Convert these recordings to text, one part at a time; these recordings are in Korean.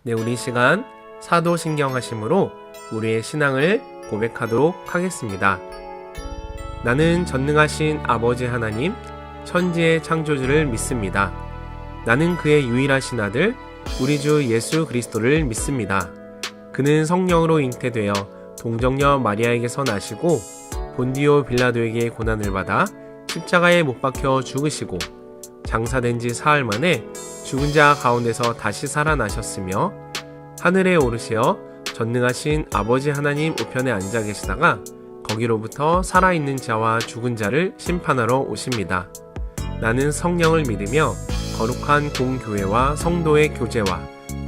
네, 우리 시간 사도신경하심으로 우리의 신앙을 고백하도록 하겠습니다. 나는 전능하신 아버지 하나님, 천지의 창조주를 믿습니다. 나는 그의 유일하신 아들, 우리 주 예수 그리스도를 믿습니다. 그는 성령으로 잉태되어 동정녀 마리아에게서 나시고 본디오 빌라도에게 고난을 받아 십자가에 못 박혀 죽으시고 장사된 지 사흘 만에 죽은 자 가운데서 다시 살아나셨으며 하늘에 오르시어 전능하신 아버지 하나님 우편에 앉아 계시다가 거기로부터 살아있는 자와 죽은 자를 심판하러 오십니다. 나는 성령을 믿으며 거룩한 공교회와 성도의 교제와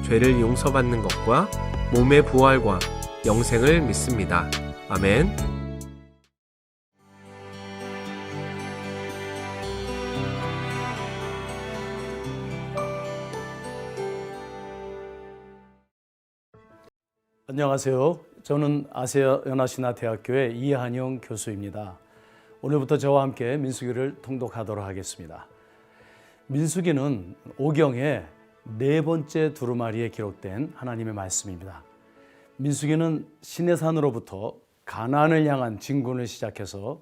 죄를 용서받는 것과 몸의 부활과 영생을 믿습니다. 아멘. 안녕하세요. 저는 아세아 연합신화대학교의 이한영 교수입니다. 오늘부터 저와 함께 민수기를 통독하도록 하겠습니다. 민수기는 오경의 네 번째 두루마리에 기록된 하나님의 말씀입니다. 민수기는 시내산으로부터 가나안을 향한 진군을 시작해서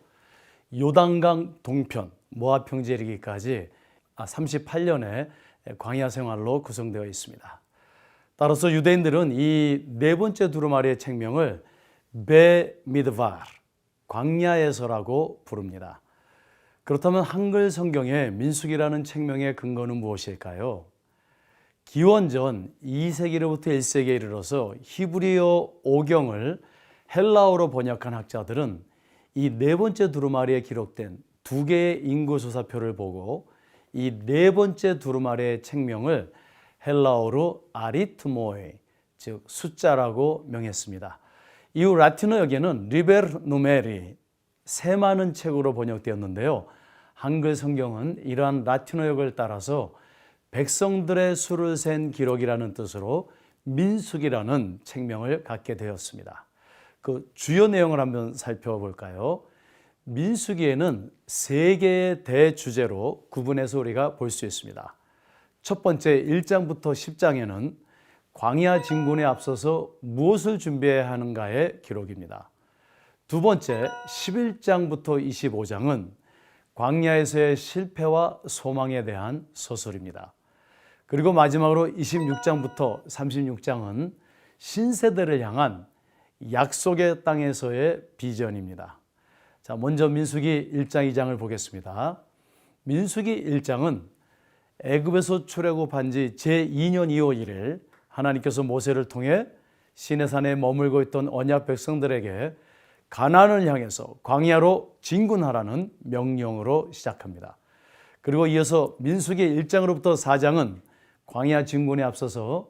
요단강 동편 모압 평지에 이르기까지 38년의 광야 생활로 구성되어 있습니다. 따라서 유대인들은 이 네 번째 두루마리의 책명을 베미드발, 광야에서라고 부릅니다. 그렇다면 한글 성경의 민수기라는 책명의 근거는 무엇일까요? 기원전 2세기로부터 1세기에 이르러서 히브리어 오경을 헬라어로 번역한 학자들은 이 네 번째 두루마리에 기록된 두 개의 인구조사표를 보고 이 네 번째 두루마리의 책명을 헬라어로 아리트모에, 즉 숫자라고 명했습니다. 이후 라틴어역에는 리베르 누메리, 세 많은 책으로 번역되었는데요. 한글 성경은 이러한 라틴어역을 따라서 백성들의 수를 센 기록이라는 뜻으로 민수기라는 책명을 갖게 되었습니다. 그 주요 내용을 한번 살펴볼까요? 민수기에는 세 개의 대주제로 구분해서 우리가 볼 수 있습니다. 첫 번째 1장부터 10장에는 광야 진군에 앞서서 무엇을 준비해야 하는가의 기록입니다. 두 번째 11장부터 25장은 광야에서의 실패와 소망에 대한 서술입니다. 그리고 마지막으로 26장부터 36장은 신세대를 향한 약속의 땅에서의 비전입니다. 자, 먼저 민수기 1장 2장을 보겠습니다. 민수기 1장은 애굽에서 출애굽한 지 제2년 2월 1일 하나님께서 모세를 통해 시내산에 머물고 있던 언약 백성들에게 가나안을 향해서 광야로 진군하라는 명령으로 시작합니다. 그리고 이어서 민수기 1장으로부터 4장은 광야 진군에 앞서서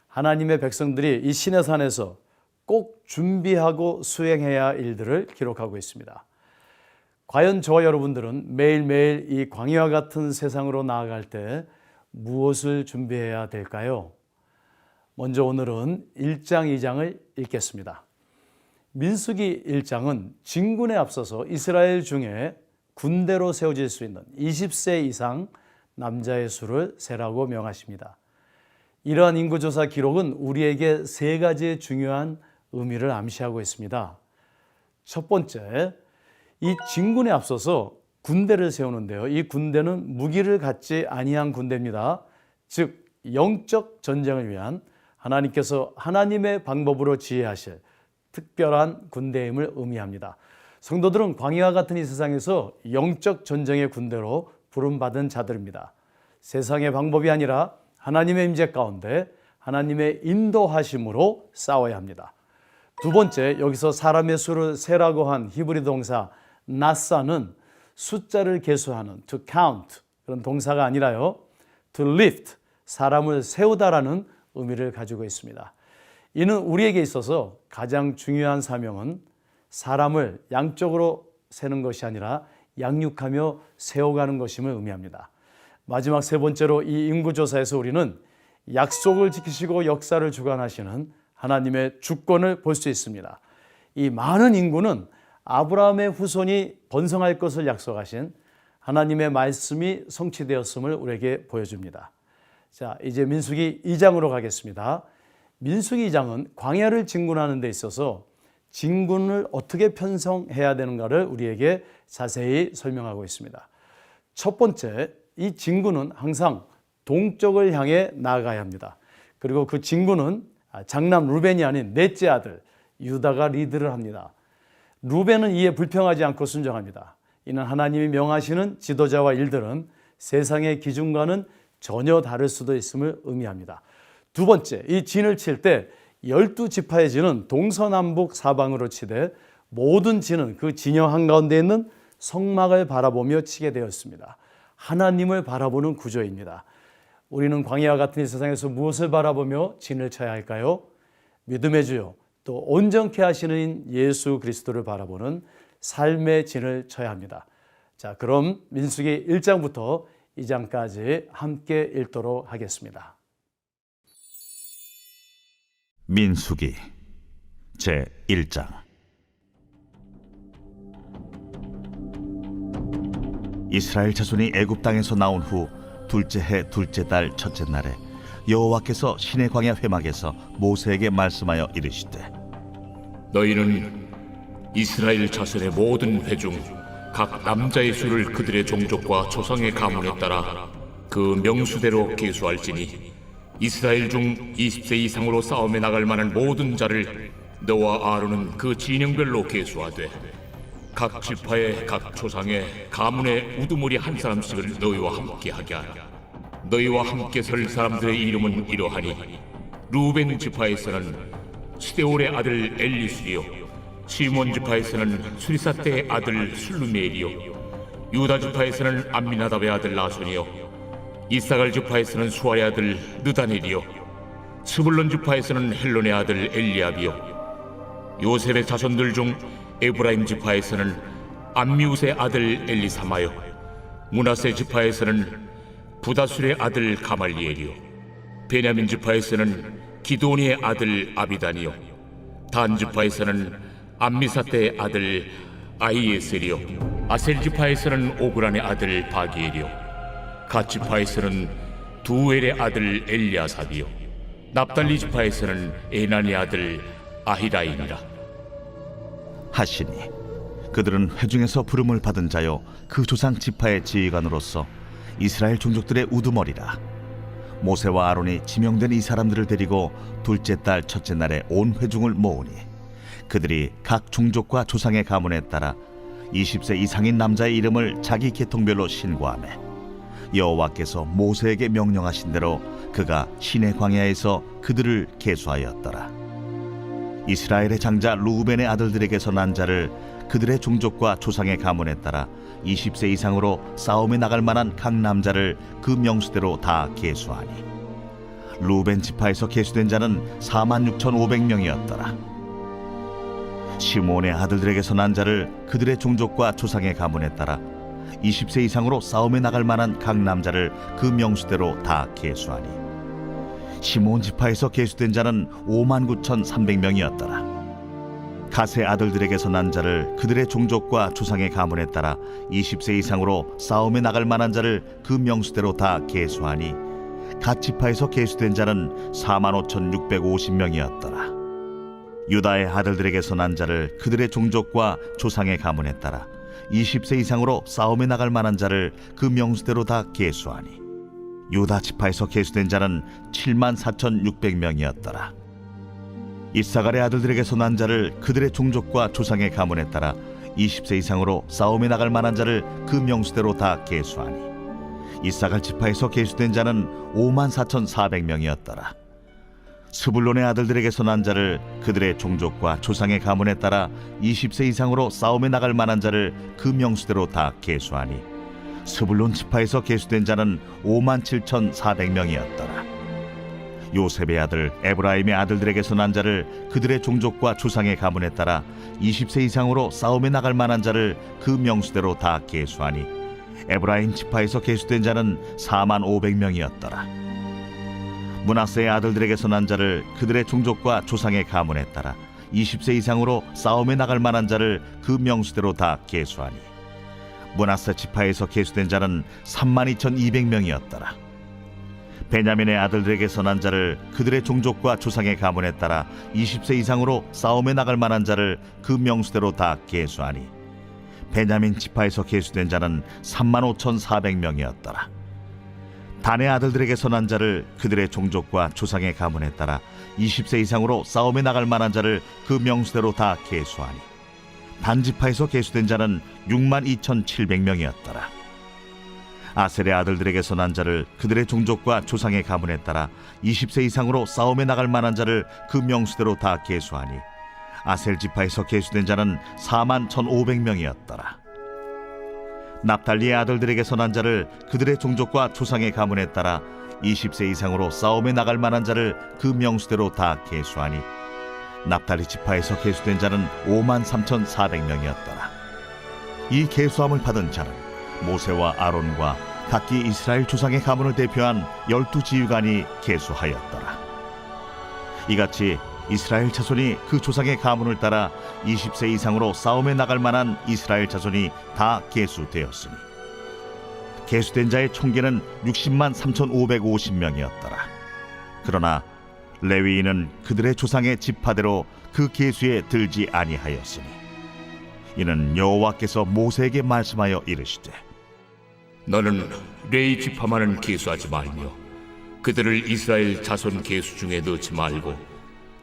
하나님의 백성들이 이 시내산에서 꼭 준비하고 수행해야 할 일들을 기록하고 있습니다. 과연 저와 여러분들은 매일매일 이 광야와 같은 세상으로 나아갈 때 무엇을 준비해야 될까요? 먼저 오늘은 1장, 2장을 읽겠습니다. 민수기 1장은 진군에 앞서서 이스라엘 중에 군대로 세워질 수 있는 20세 이상 남자의 수를 세라고 명하십니다. 이러한 인구조사 기록은 우리에게 세 가지의 중요한 의미를 암시하고 있습니다. 첫 번째, 이 진군에 앞서서 군대를 세우는데요. 이 군대는 무기를 갖지 아니한 군대입니다. 즉 영적 전쟁을 위한 하나님께서 하나님의 방법으로 지휘하실 특별한 군대임을 의미합니다. 성도들은 광야와 같은 이 세상에서 영적 전쟁의 군대로 부름받은 자들입니다. 세상의 방법이 아니라 하나님의 임재 가운데 하나님의 인도하심으로 싸워야 합니다. 두 번째, 여기서 사람의 수를 세라고 한 히브리 동사 나사는 숫자를 계수하는 to count 그런 동사가 아니라요, to lift, 사람을 세우다라는 의미를 가지고 있습니다. 이는 우리에게 있어서 가장 중요한 사명은 사람을 양쪽으로 세는 것이 아니라 양육하며 세워가는 것임을 의미합니다. 마지막 세 번째로 이 인구조사에서 우리는 약속을 지키시고 역사를 주관하시는 하나님의 주권을 볼 수 있습니다. 이 많은 인구는 아브라함의 후손이 번성할 것을 약속하신 하나님의 말씀이 성취되었음을 우리에게 보여줍니다. 자, 이제 민수기 2장으로 가겠습니다. 민수기 2장은 광야를 진군하는 데 있어서 진군을 어떻게 편성해야 되는가를 우리에게 자세히 설명하고 있습니다. 첫 번째, 이 진군은 항상 동쪽을 향해 나아가야 합니다. 그리고 그 진군은 장남 루벤이 아닌 넷째 아들 유다가 리드를 합니다. 루벤은 이에 불평하지 않고 순종합니다. 이는 하나님이 명하시는 지도자와 일들은 세상의 기준과는 전혀 다를 수도 있음을 의미합니다. 두 번째, 이 진을 칠 때 12지파의 진은 동서남북 사방으로 치되 모든 진은 그 진영 한가운데 있는 성막을 바라보며 치게 되었습니다. 하나님을 바라보는 구조입니다. 우리는 광야와 같은 이 세상에서 무엇을 바라보며 진을 쳐야 할까요? 믿음의 주요 또 온전케 하시는 예수 그리스도를 바라보는 삶의 진을 쳐야 합니다. 자, 그럼 민수기 1장부터 2장까지 함께 읽도록 하겠습니다. 민수기 제 1장. 이스라엘 자손이 애굽 땅에서 나온 후 둘째 해 둘째 달 첫째 날에 여호와께서 시내 광야 회막에서 모세에게 말씀하여 이르시되, 너희는 이스라엘 자손의 모든 회 중 각 남자의 수를 그들의 종족과 조상의 가문에 따라 그 명수대로 계수할지니 이스라엘 중 20세 이상으로 싸움에 나갈 만한 모든 자를 너와 아론은 그 진영별로 계수하되 각 지파의 각 조상의 가문의 우두머리 한 사람씩을 너희와 함께 하게 하라. 너희와 함께 설 사람들의 이름은 이러하니 루벤 지파에서는 시데올의 아들 엘리술이요 시몬 지파에서는 수리사떼의 아들 술루미엘이요 유다 지파에서는 암미나답의 아들 나손이요 이사갈 지파에서는 수아의 아들 느다넬이요 스불론 지파에서는 헬론의 아들 엘리압이요 요셉의 자손들 중 에브라임 지파에서는 암미우스의 아들 엘리사마요 므낫세 지파에서는 부다술의 아들 가말리엘이요 베냐민 지파에서는 기도니의 아들 아비단이요 단 지파에서는 암미사떼의 아들 아이에셀이요 아셀 지파에서는 오그란의 아들 바기엘이요 갓 지파에서는 두엘의 아들 엘리아삽이요 납달리 지파에서는 에난의 아들 아히라임이라 하시니 그들은 회중에서 부름을 받은 자요 그 조상 지파의 지휘관으로서 이스라엘 종족들의 우두머리라. 모세와 아론이 지명된 이 사람들을 데리고 둘째 달 첫째 날에 온 회중을 모으니 그들이 각 종족과 조상의 가문에 따라 20세 이상인 남자의 이름을 자기 계통별로 신고하매 여호와께서 모세에게 명령하신 대로 그가 시내 광야에서 그들을 계수하였더라. 이스라엘의 장자 루벤의 아들들에게서 난 자를 그들의 종족과 조상의 가문에 따라 20세 이상으로 싸움에 나갈 만한 각 남자를 그 명수대로 다 계수하니 루벤 지파에서 계수된 자는 46,500명이었더라. 시몬의 아들들에게서 난 자를 그들의 종족과 조상의 가문에 따라 20세 이상으로 싸움에 나갈 만한 각 남자를 그 명수대로 다 계수하니 시몬 지파에서 계수된 자는 59,300명이었더라. 갓의 아들들에게서 난 자를 그들의 종족과 조상의 가문에 따라 20세 이상으로 싸움에 나갈 만한 자를 그 명수대로 다 계수하니 갓 지파에서 계수된 자는 45,650명이었더라. 유다의 아들들에게서 난 자를 그들의 종족과 조상의 가문에 따라 20세 이상으로 싸움에 나갈 만한 자를 그 명수대로 다 계수하니 유다 지파에서 계수된 자는 74,600명이었더라. 이사갈의 아들들에게서 난 자를 그들의 종족과 조상의 가문에 따라 20세 이상으로 싸움에 나갈 만한 자를 그 명수대로 다 계수하니 이사갈 지파에서 계수된 자는 54,400명이었더라. 스불론의 아들들에게서 난 자를 그들의 종족과 조상의 가문에 따라 20세 이상으로 싸움에 나갈 만한 자를 그 명수대로 다 계수하니 스불론 지파에서 계수된 자는 57,400명이었더라. 요셉의 아들 에브라임의 아들들에게서 난 자를 그들의 종족과 조상의 가문에 따라 20세 이상으로 싸움에 나갈 만한 자를 그 명수대로 다 계수하니 에브라임 지파에서 계수된 자는 45,000명이었더라. 므낫세의 아들들에게서 난 자를 그들의 종족과 조상의 가문에 따라 20세 이상으로 싸움에 나갈 만한 자를 그 명수대로 다 계수하니 므낫세 지파에서 계수된 자는 32,200명이었더라. 베냐민의 아들들에게 선한 자를 그들의 종족과 조상의 가문에 따라 20세 이상으로 싸움에 나갈 만한 자를 그 명수대로 다 계수하니 베냐민 지파에서 계수된 자는 35,400명이었더라. 단의 아들들에게 선한 자를 그들의 종족과 조상의 가문에 따라 20세 이상으로 싸움에 나갈 만한 자를 그 명수대로 다 계수하니 단 지파에서 계수된 자는 62,700명이었더라. 아셀의 아들들에게 선한 자를 그들의 종족과 조상의 가문에 따라 20세 이상으로 싸움에 나갈 만한 자를 그 명수대로 다 계수하니 아셀 지파에서 계수된 자는 41,500명이었더라. 납달리의 아들들에게 선한 자를 그들의 종족과 조상의 가문에 따라 20세 이상으로 싸움에 나갈 만한 자를 그 명수대로 다 계수하니 납달리 지파에서 계수된 자는 53,400명이었더라. 이 계수함을 받은 자는 모세와 아론과 각기 이스라엘 조상의 가문을 대표한 12지휘관이 계수하였더라. 이같이 이스라엘 자손이 그 조상의 가문을 따라 20세 이상으로 싸움에 나갈 만한 이스라엘 자손이 다 계수되었으니 계수된 자의 총계는 60만 3,550명이었더라. 그러나 레위인은 그들의 조상의 지파대로 그 계수에 들지 아니하였으니 이는 여호와께서 모세에게 말씀하여 이르시되 너는 레위 지파만은 계수하지 말며 그들을 이스라엘 자손 계수 중에 넣지 말고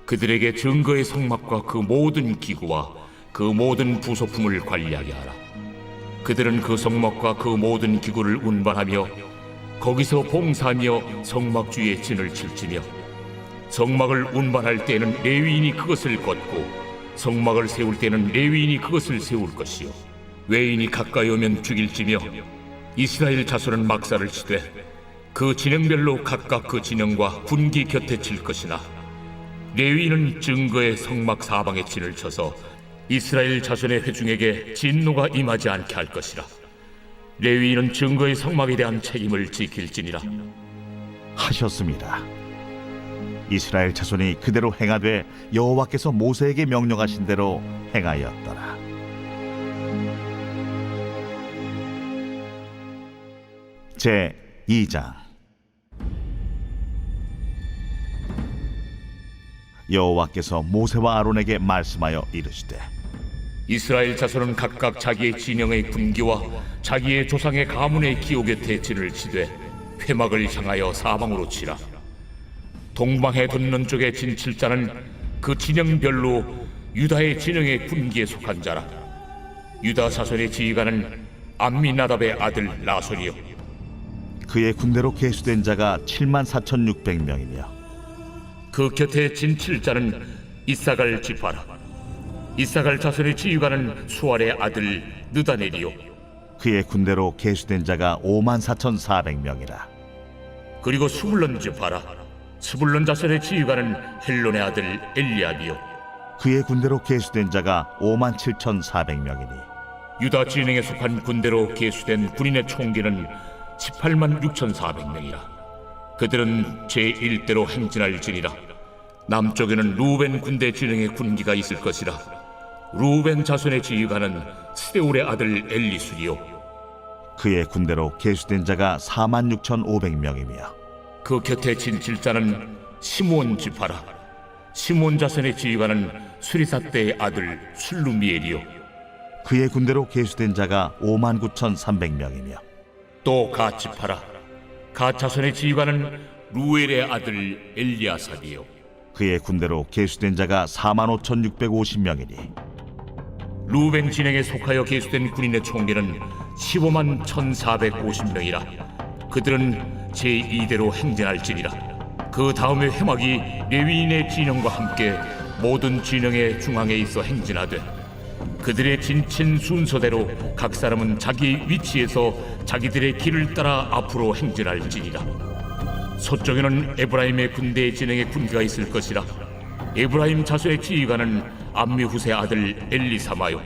그들에게 증거의 성막과 그 모든 기구와 그 모든 부속품을 관리하게 하라. 그들은 그 성막과 그 모든 기구를 운반하며 거기서 봉사하며 성막 주위에 진을 칠지며 성막을 운반할 때는 레위인이 그것을 걷고 성막을 세울 때는 레위인이 그것을 세울 것이요 외인이 가까이 오면 죽일지며 이스라엘 자손은 막사를 치되 그 진영별로 각각 그 진영과 군기 곁에 칠 것이나 레위인은 증거의 성막 사방에 진을 쳐서 이스라엘 자손의 회중에게 진노가 임하지 않게 할 것이라. 레위인은 증거의 성막에 대한 책임을 지킬지니라 하셨습니다. 이스라엘 자손이 그대로 행하되 여호와께서 모세에게 명령하신 대로 행하였더라. 제 2장. 여호와께서 모세와 아론에게 말씀하여 이르시되 이스라엘 자손은 각각 자기의 진영의 군기와 자기의 조상의 가문의 기호 곁에 진을 치되 회막을 향하여 사방으로 치라. 동방에 돋는 쪽에 진 칠자는 그 진영별로 유다의 진영의 군기에 속한 자라. 유다 자손의 지휘관은 암미나답의 아들 나손이요 그의 군대로 계수된 자가 74,600명이며 그 곁에 진 칠자는 이사갈 지파라. 이사갈 자손의 지휘관은 수알의 아들 느다넬이요 그의 군대로 계수된 자가 54,400명이라. 그리고 스불론 지파라. 스불론 자손의 지휘관은 헬론의 아들 엘리압이요 그의 군대로 계수된 자가 57,400명이니 유다 진영에 속한 군대로 계수된 군인의 총기는 18만 6,400명이라. 그들은 제1대로 행진할지니라. 남쪽에는 루벤 군대 진영의 군기가 있을 것이라. 루벤 자손의 지휘관은 스데울의 아들 엘리술이요 그의 군대로 계수된 자가 46,500명이며 그 곁에 진 칠자는 시므온 지파라. 시므온 자손의 지휘관은 수리사대의 아들 술루미엘이요 그의 군대로 계수된 자가 59,300명이며 또 갓 지파라. 갓 자손의 지휘관은 루엘의 아들 엘리아삽이요 그의 군대로 계수된 자가 45,650명이니 루벤 진영에 속하여 계수된 군인의 총계는 15만 1,450명이라. 그들은 제2대로 행진할지니라. 그 다음에 회막이 레위인의 진영과 함께 모든 진영의 중앙에 있어 행진하되 그들의 진친 순서대로 각 사람은 자기 위치에서 자기들의 길을 따라 앞으로 행진할지니라. 서쪽에는 에브라임의 군대의 진영의 군기가 있을 것이라. 에브라임 자손의 지휘관은 암미후세 아들 엘리사마요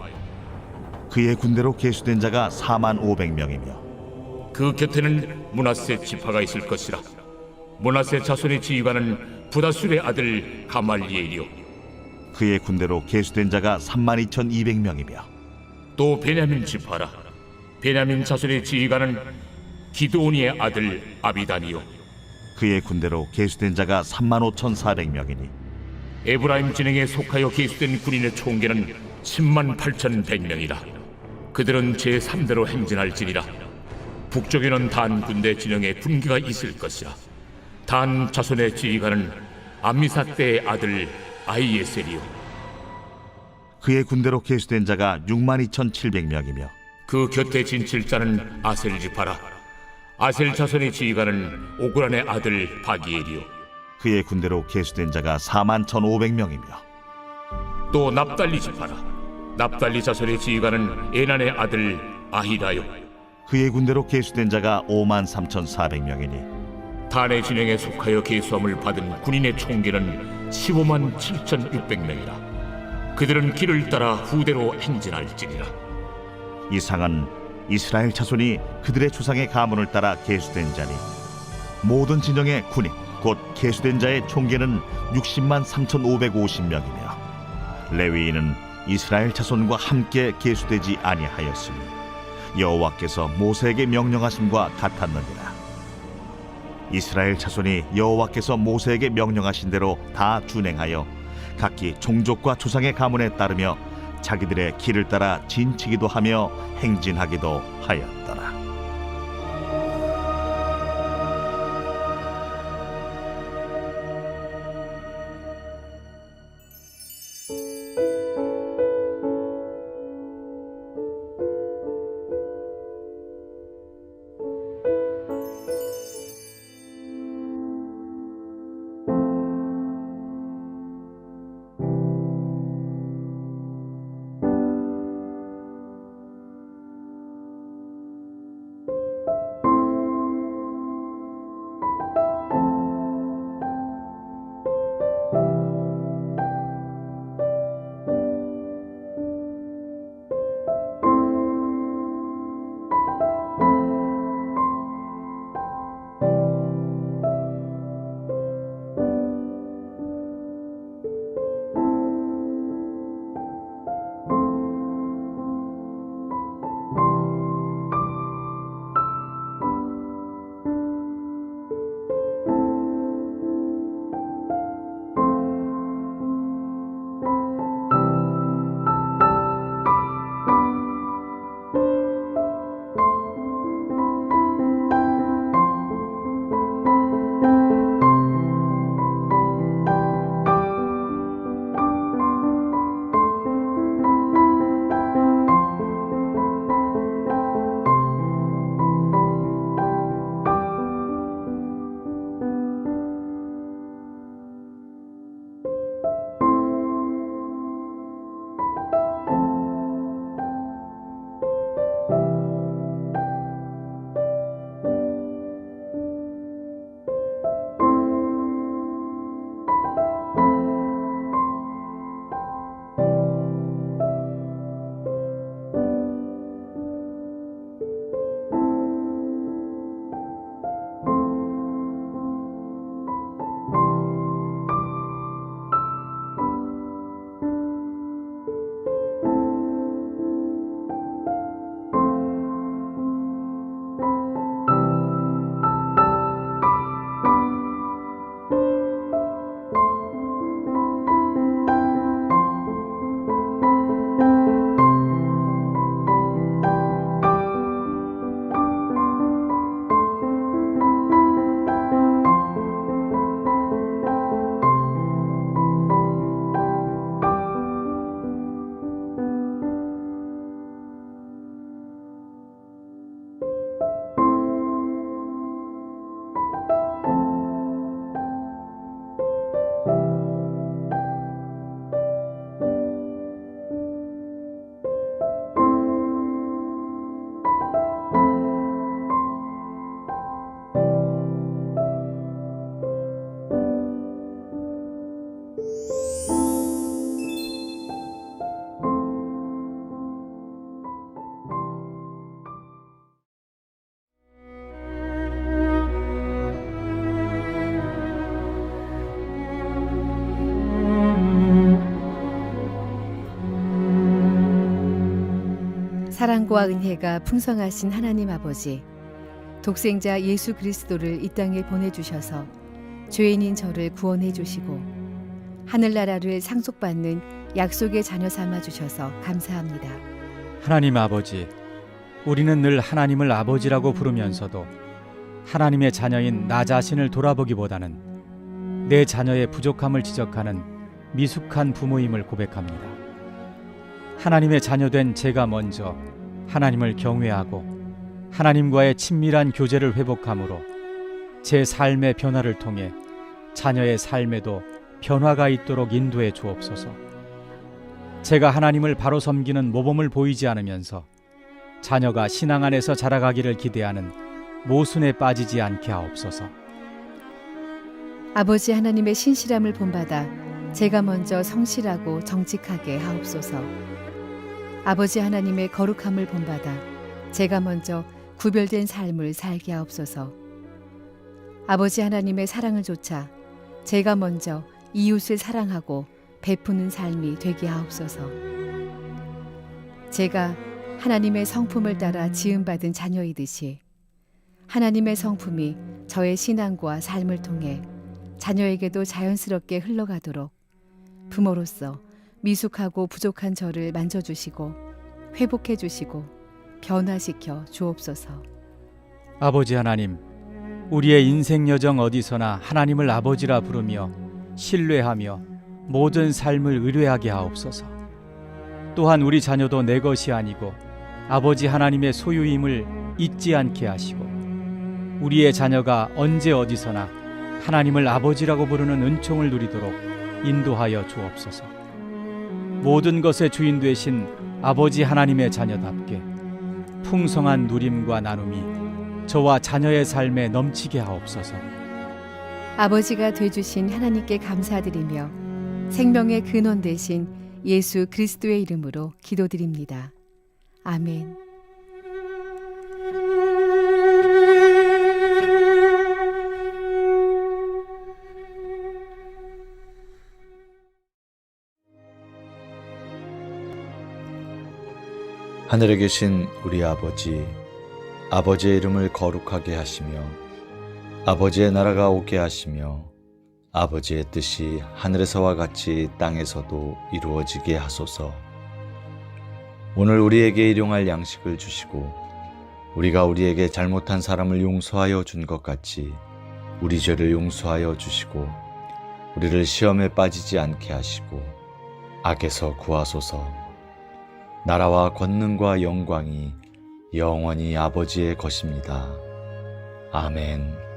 그의 군대로 계수된 자가 45,000명이며 그 곁에는 므낫세 지파가 있을 것이라. 므낫세 자손의 지휘관은 부다술의 아들 가말리엘이요 그의 군대로 계수된 자가 32,200명이며 또 베냐민 지파라. 베냐민 자손의 지휘관은 기드온이의 아들 아비단이요 그의 군대로 계수된 자가 35,400명이니 에브라임 진영에 속하여 계수된 군인의 총계는 108,100명이라. 그들은 제3대로 행진할지니라. 북쪽에는 단 군대 진영에 군기가 있을 것이라. 단 자손의 지휘관은 암미사 때의 아들 아히에셀이요, 그의 군대로 계수된 자가 62,700명이며 그 곁에 진칠자는 아셀 지파라. 아셀 자손의 지휘관은 오그란의 아들 바기엘이요, 그의 군대로 계수된 자가 41,500명이며 또 납달리 지파라. 납달리 자손의 지휘관은 에난의 아들 아히라요, 그의 군대로 계수된 자가 53,400명이니 단의 진영에 속하여 계수함을 받은 군인의 총계는 157,600명이라. 그들은 길을 따라 후대로 행진할지니라. 이상은 이스라엘 자손이 그들의 조상의 가문을 따라 계수된 자니 모든 진영의 군인 곧 계수된 자의 총계는 603,550명이며 레위인은 이스라엘 자손과 함께 계수되지 아니하였으니 여호와께서 모세에게 명령하심과 같았느니라. 이스라엘 자손이 여호와께서 모세에게 명령하신 대로 다 준행하여 각기 종족과 조상의 가문에 따르며 자기들의 길을 따라 진치기도 하며 행진하기도 하였더라. 사랑과 은혜가 풍성하신 하나님 아버지, 독생자 예수 그리스도를 이 땅에 보내주셔서 죄인인 저를 구원해 주시고 하늘나라를 상속받는 약속의 자녀 삼아 주셔서 감사합니다. 하나님 아버지, 우리는 늘 하나님을 아버지라고 부르면서도 하나님의 자녀인 나 자신을 돌아보기보다는 내 자녀의 부족함을 지적하는 미숙한 부모임을 고백합니다. 하나님의 자녀된 제가 먼저 하나님을 경외하고 하나님과의 친밀한 교제를 회복함으로 제 삶의 변화를 통해 자녀의 삶에도 변화가 있도록 인도해 주옵소서. 제가 하나님을 바로 섬기는 모범을 보이지 않으면서 자녀가 신앙 안에서 자라가기를 기대하는 모순에 빠지지 않게 하옵소서. 아버지 하나님의 신실함을 본받아 제가 먼저 성실하고 정직하게 하옵소서. 아버지 하나님의 거룩함을 본받아 제가 먼저 구별된 삶을 살게 하옵소서. 아버지 하나님의 사랑을 좇아 제가 먼저 이웃을 사랑하고 베푸는 삶이 되게 하옵소서. 제가 하나님의 성품을 따라 지음받은 자녀이듯이 하나님의 성품이 저의 신앙과 삶을 통해 자녀에게도 자연스럽게 흘러가도록 부모로서 미숙하고 부족한 저를 만져주시고 회복해 주시고 변화시켜 주옵소서. 아버지 하나님, 우리의 인생 여정 어디서나 하나님을 아버지라 부르며 신뢰하며 모든 삶을 의뢰하게 하옵소서. 또한 우리 자녀도 내 것이 아니고 아버지 하나님의 소유임을 잊지 않게 하시고 우리의 자녀가 언제 어디서나 하나님을 아버지라고 부르는 은총을 누리도록 인도하여 주옵소서. 모든 것의 주인 되신 아버지 하나님의 자녀답게 풍성한 누림과 나눔이 저와 자녀의 삶에 넘치게 하옵소서. 아버지가 되주신 하나님께 감사드리며 생명의 근원 되신 예수 그리스도의 이름으로 기도드립니다. 아멘. 하늘에 계신 우리 아버지, 아버지의 이름을 거룩하게 하시며 아버지의 나라가 오게 하시며 아버지의 뜻이 하늘에서와 같이 땅에서도 이루어지게 하소서. 오늘 우리에게 일용할 양식을 주시고 우리가 우리에게 잘못한 사람을 용서하여 준 것 같이 우리 죄를 용서하여 주시고 우리를 시험에 빠지지 않게 하시고 악에서 구하소서. 나라와 권능과 영광이 영원히 아버지의 것입니다. 아멘.